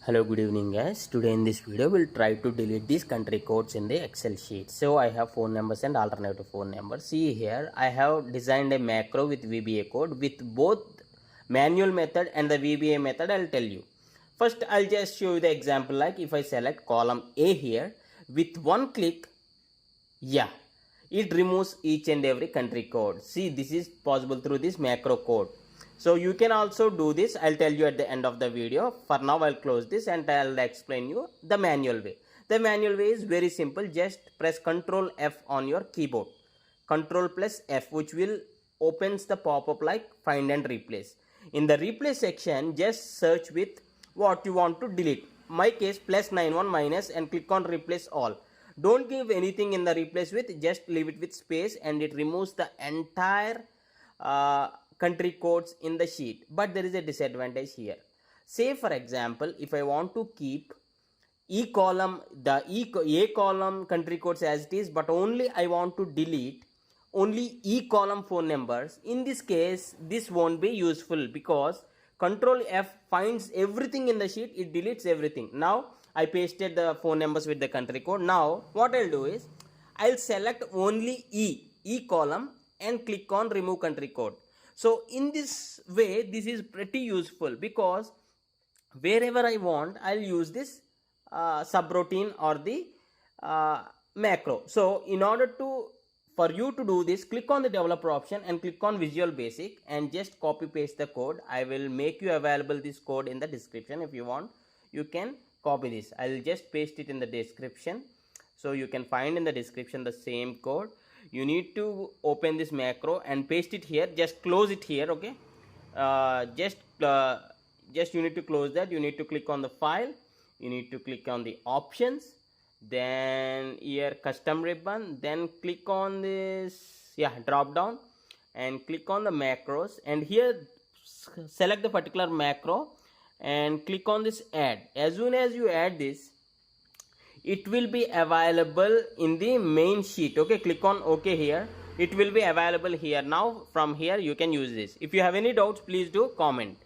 Hello, good evening guys. Today in this video we'll try to delete these country codes in the Excel sheet. So I have phone numbers and alternative phone numbers. See here, I have designed a macro with VBA code with both manual method and the VBA method. I'll tell you. First, I'll just show you the example. Like if I select column A here, with one click, it removes each and every country code. See, this is possible through this macro code. So you can also do this. I'll tell you at the end of the video. For now, I'll close this and I'll explain you the manual way. The manual way is very simple. Just press Ctrl F on your keyboard. Ctrl plus F, which will opens the pop-up like find and replace. In the replace section, just search with what you want to delete. My case +91 minus and click on replace all. Don't give anything in the replace with, just leave it with space and it removes the entire country codes in the sheet. But there is a disadvantage here. Say for example, if I want to keep A column country codes as it is, but only I want to delete only E column phone numbers. In this case, this won't be useful because Control F finds everything in the sheet, it deletes everything. Now I pasted the phone numbers with the country code. Now what I'll do is I'll select only E column and click on remove country code. So in this way, this is pretty useful because wherever I want, I'll use this subroutine or the macro. So in order for you to do this, click on the developer option and click on Visual Basic and just copy paste the code. I will make you available this code in the description. If you want, you can copy this. I'll just paste it in the description. So you can find in the description the same code. You need to open this macro and paste it here. Just close it here, okay? Just you need to close that. You need to click on the file. You need to click on the options. Then here custom ribbon. Then click on this drop down and click on the macros. And here select the particular macro and click on this add. As soon as you add this, it will be available in the main sheet. Okay, click on OK here. It will be available here. Now from here you can use this. If you have any doubts, please do comment.